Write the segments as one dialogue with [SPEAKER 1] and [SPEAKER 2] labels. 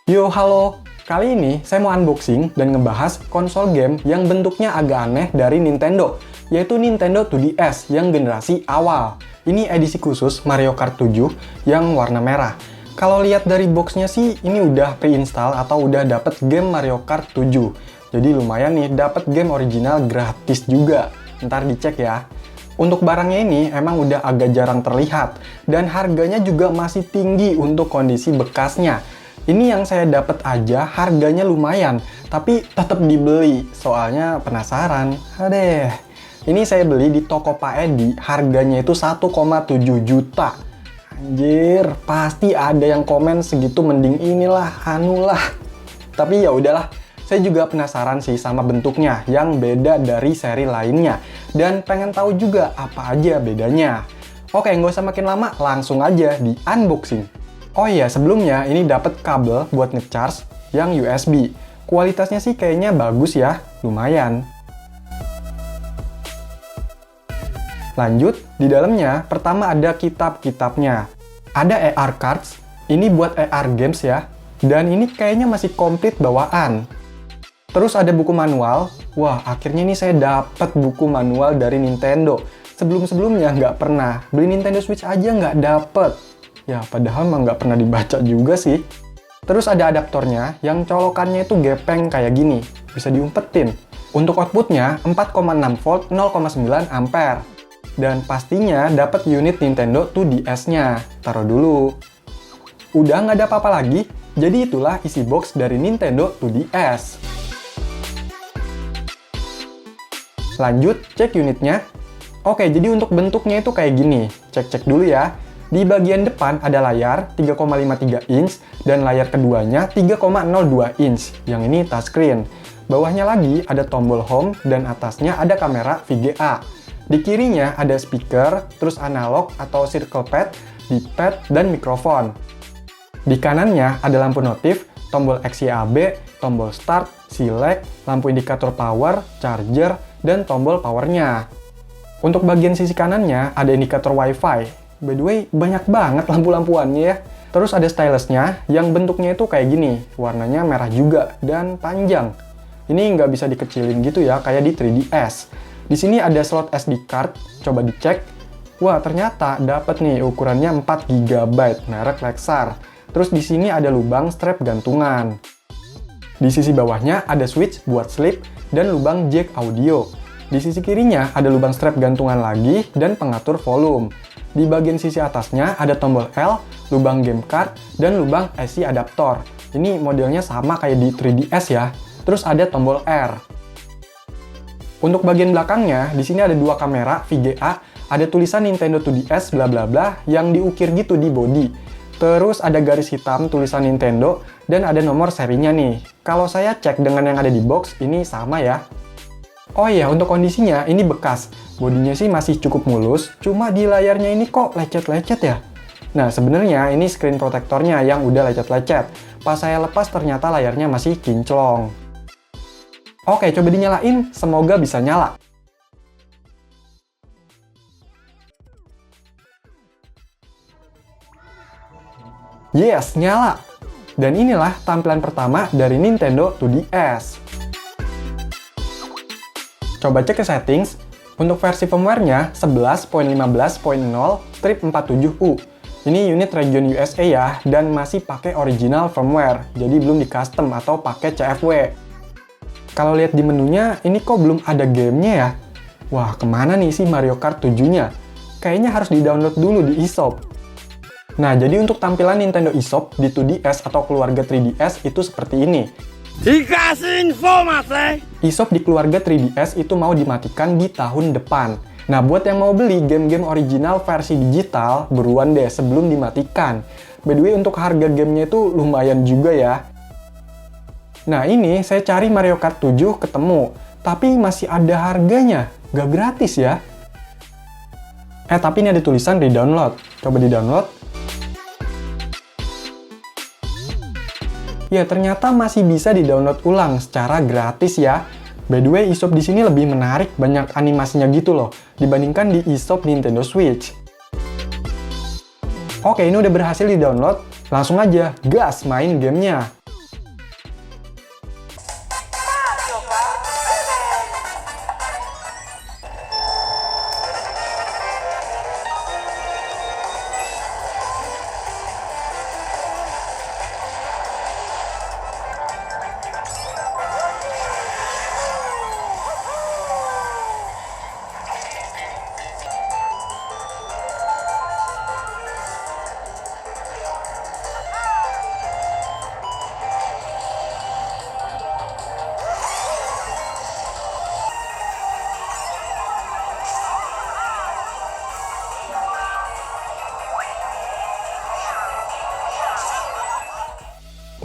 [SPEAKER 1] Yo, halo! Kali ini saya mau unboxing dan ngebahas konsol game yang bentuknya agak aneh dari Nintendo, yaitu Nintendo 2DS yang generasi awal. Ini edisi khusus Mario Kart 7 yang warna merah. Kalau lihat dari boxnya sih, ini udah pre-install atau udah dapet game Mario Kart 7. Jadi lumayan nih, dapet game original gratis juga. Ntar dicek ya. Untuk barangnya ini emang udah agak jarang terlihat, dan harganya juga masih tinggi untuk kondisi bekasnya. Ini yang saya dapat aja harganya lumayan, tapi tetap dibeli, soalnya penasaran. Adeh, ini saya beli di toko Pak Edi, harganya itu 1,7 juta. Anjir, pasti ada yang komen segitu mending inilah, anulah. Tapi ya udahlah, saya juga penasaran sih sama bentuknya yang beda dari seri lainnya. Dan pengen tahu juga apa aja bedanya. Oke, nggak usah makin lama, langsung aja di unboxing. Oh iya, sebelumnya ini dapat kabel buat ngecharge yang USB. Kualitasnya sih kayaknya bagus ya, lumayan. Lanjut, di dalamnya pertama ada kitab-kitabnya. Ada AR cards, ini buat AR games ya. Dan ini kayaknya masih komplit bawaan. Terus ada buku manual. Wah, akhirnya nih saya dapat buku manual dari Nintendo. Sebelum-sebelumnya nggak pernah. Beli Nintendo Switch aja nggak dapet. Ya, padahal mah nggak pernah dibaca juga sih. Terus ada adaptornya yang colokannya itu gepeng kayak gini. Bisa diumpetin. Untuk outputnya 4,6 volt 0,9 ampere. Dan pastinya dapat unit Nintendo 2DS-nya. Taruh dulu. Udah nggak ada apa-apa lagi, jadi itulah isi box dari Nintendo 2DS. Lanjut, cek unitnya. Oke, jadi untuk bentuknya itu kayak gini. Cek-cek dulu ya. Di bagian depan ada layar 3,53 inch dan layar keduanya 3,02 inch. Yang ini touchscreen. Bawahnya lagi ada tombol home dan atasnya ada kamera VGA. Di kirinya ada speaker, terus analog atau circle pad, D-pad, dan mikrofon. Di kanannya ada lampu notif, tombol XYAB, tombol start, select, lampu indikator power, charger, dan tombol powernya. Untuk bagian sisi kanannya ada indikator WiFi. By the way, banyak banget lampu-lampuannya ya. Terus ada stylusnya yang bentuknya itu kayak gini. Warnanya merah juga dan panjang. Ini nggak bisa dikecilin gitu ya, kayak di 3DS. Di sini ada slot SD card, coba dicek. Wah, ternyata dapat nih ukurannya 4 GB, merek Lexar. Terus di sini ada lubang strap gantungan. Di sisi bawahnya ada switch buat sleep dan lubang jack audio. Di sisi kirinya ada lubang strap gantungan lagi dan pengatur volume. Di bagian sisi atasnya ada tombol L, lubang game card, dan lubang IC adaptor. Ini modelnya sama kayak di 3DS ya. Terus ada tombol R. Untuk bagian belakangnya, di sini ada dua kamera VGA, ada tulisan Nintendo 2DS bla bla bla yang diukir gitu di bodi. Terus ada garis hitam tulisan Nintendo dan ada nomor serinya nih. Kalau saya cek dengan yang ada di box, ini sama ya. Oh iya, untuk kondisinya ini bekas. Bodinya sih masih cukup mulus, cuma di layarnya ini kok lecet-lecet ya. Nah, sebenarnya ini screen protectornya yang udah lecet-lecet. Pas saya lepas ternyata layarnya masih kinclong. Oke, coba dinyalain, semoga bisa nyala. Yes, nyala! Dan inilah tampilan pertama dari Nintendo 2DS. Coba cek ke settings. Untuk versi firmware-nya 11.15.0 strip 47U. Ini unit region USA ya, dan masih pakai original firmware, jadi belum di custom atau pakai CFW. Kalau lihat di menunya, ini kok belum ada gamenya ya? Wah, kemana nih si Mario Kart 7-nya? Kayaknya harus di-download dulu di eShop. Nah, jadi untuk tampilan Nintendo eShop di 2DS atau keluarga 3DS itu seperti ini.
[SPEAKER 2] Dikasih informasi.
[SPEAKER 1] eShop di keluarga 3DS itu mau dimatikan di tahun depan. Nah, buat yang mau beli game-game original versi digital, buruan deh sebelum dimatikan. By the way, untuk harga gamenya itu lumayan juga ya. Nah, ini saya cari Mario Kart 7 ketemu, tapi masih ada harganya. Gak gratis ya. Tapi ini ada tulisan di-download. Coba di-download. Ya, ternyata masih bisa di-download ulang secara gratis ya. By the way, eShop di sini lebih menarik, banyak animasinya gitu loh, dibandingkan di eShop Nintendo Switch. Oke, ini udah berhasil di-download, langsung aja gas main gamenya.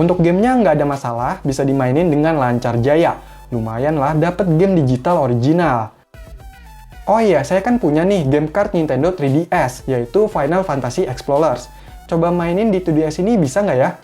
[SPEAKER 1] Untuk gamenya nggak ada masalah, bisa dimainin dengan lancar jaya. Lumayan lah dapet game digital original. Oh iya, saya kan punya nih game card Nintendo 3DS, yaitu Final Fantasy Explorers. Coba mainin di 2DS ini bisa nggak ya?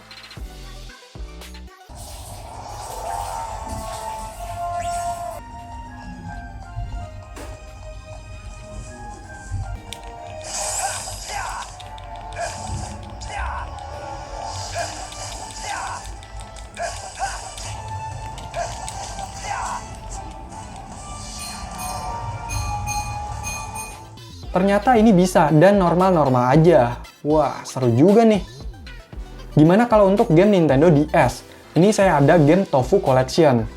[SPEAKER 1] Ternyata ini bisa dan normal-normal aja. Wah, seru juga nih. Gimana kalau untuk game Nintendo DS? Ini saya ada game Tofu Collection.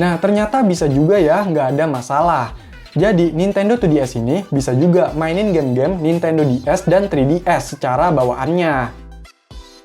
[SPEAKER 1] Nah, ternyata bisa juga ya, nggak ada masalah. Jadi, Nintendo 2DS ini bisa juga mainin game-game Nintendo DS dan 3DS secara bawaannya.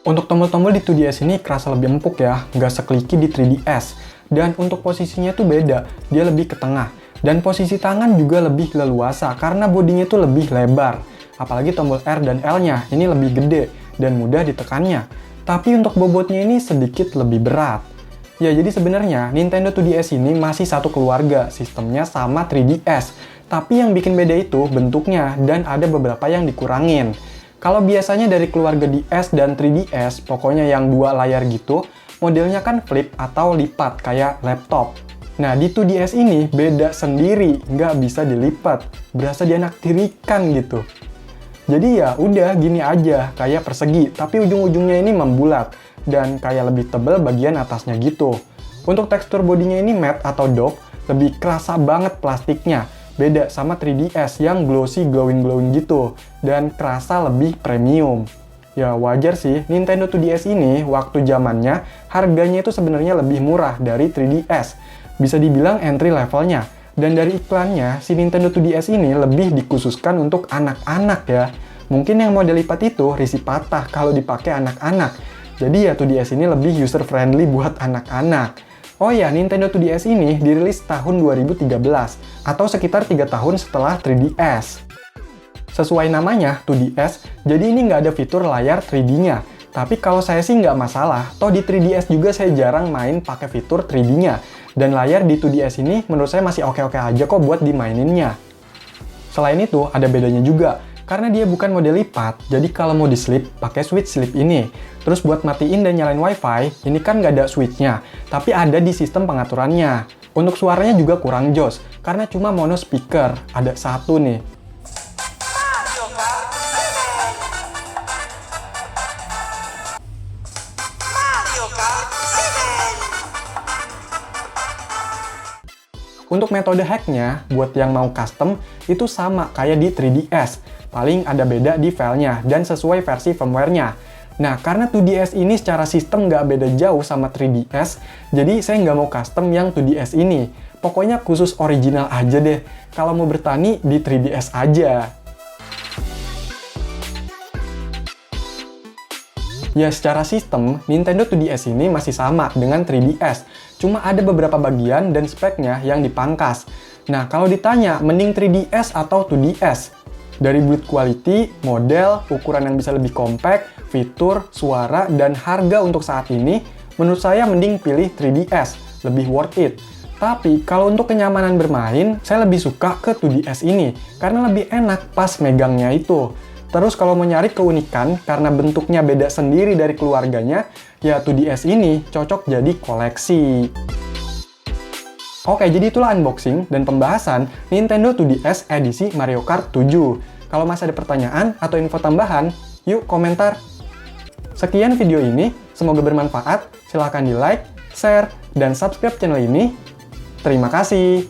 [SPEAKER 1] Untuk tombol-tombol di 2DS ini kerasa lebih empuk ya, nggak sekliki di 3DS. Dan untuk posisinya tuh beda, dia lebih ke tengah. Dan posisi tangan juga lebih leluasa karena bodinya tuh lebih lebar. Apalagi tombol R dan L-nya ini lebih gede dan mudah ditekannya. Tapi untuk bobotnya ini sedikit lebih berat. Ya, jadi sebenarnya Nintendo 2DS ini masih satu keluarga, sistemnya sama 3DS. Tapi yang bikin beda itu bentuknya, dan ada beberapa yang dikurangin. Kalau biasanya dari keluarga DS dan 3DS, pokoknya yang dua layar gitu, modelnya kan flip atau lipat, kayak laptop. Nah, di 2DS ini beda sendiri, nggak bisa dilipat. Berasa dianaktirikan gitu. Jadi ya udah gini aja, kayak persegi, tapi ujung-ujungnya ini membulat. Dan kayak lebih tebal bagian atasnya gitu. Untuk tekstur bodinya ini matte atau doff, lebih kerasa banget plastiknya. Beda sama 3DS yang glossy glowing-glowing gitu, dan kerasa lebih premium. Ya wajar sih, Nintendo 2DS ini waktu zamannya harganya itu sebenarnya lebih murah dari 3DS. Bisa dibilang entry levelnya. Dan dari iklannya, si Nintendo 2DS ini lebih dikhususkan untuk anak-anak ya. Mungkin yang model lipat itu risih patah kalau dipakai anak-anak. Jadi ya 2DS ini lebih user-friendly buat anak-anak. Oh ya, Nintendo 2DS ini dirilis tahun 2013, atau sekitar 3 tahun setelah 3DS. Sesuai namanya, 2DS, jadi ini nggak ada fitur layar 3D-nya. Tapi kalau saya sih nggak masalah, toh di 3DS juga saya jarang main pakai fitur 3D-nya. Dan layar di 2DS ini menurut saya masih oke-oke aja kok buat dimaininnya. Selain itu, ada bedanya juga. Karena dia bukan model lipat, jadi kalau mau di-sleep, pakai switch sleep ini. Terus buat matiin dan nyalain wifi, ini kan nggak ada switch-nya, tapi ada di sistem pengaturannya. Untuk suaranya juga kurang jos, karena cuma mono speaker, ada satu nih. Untuk metode hacknya, buat yang mau custom, itu sama kayak di 3DS. Paling ada beda di filenya dan sesuai versi firmware-nya. Nah, karena 2DS ini secara sistem nggak beda jauh sama 3DS, jadi saya nggak mau custom yang 2DS ini. Pokoknya khusus original aja deh. Kalau mau bertani, di 3DS aja. Ya, secara sistem, Nintendo 2DS ini masih sama dengan 3DS. Cuma ada beberapa bagian dan speknya yang dipangkas. Nah, kalau ditanya, mending 3DS atau 2DS? Dari build quality, model, ukuran yang bisa lebih compact, fitur, suara, dan harga untuk saat ini, menurut saya mending pilih 3DS, lebih worth it. Tapi, kalau untuk kenyamanan bermain, saya lebih suka ke 2DS ini, karena lebih enak pas megangnya itu. Terus kalau mau nyari keunikan, karena bentuknya beda sendiri dari keluarganya, ya 2DS ini cocok jadi koleksi. Oke, jadi itulah unboxing dan pembahasan Nintendo 2DS edisi Mario Kart 7. Kalau masih ada pertanyaan atau info tambahan, yuk komentar. Sekian video ini, semoga bermanfaat. Silahkan di like, share, dan subscribe channel ini. Terima kasih.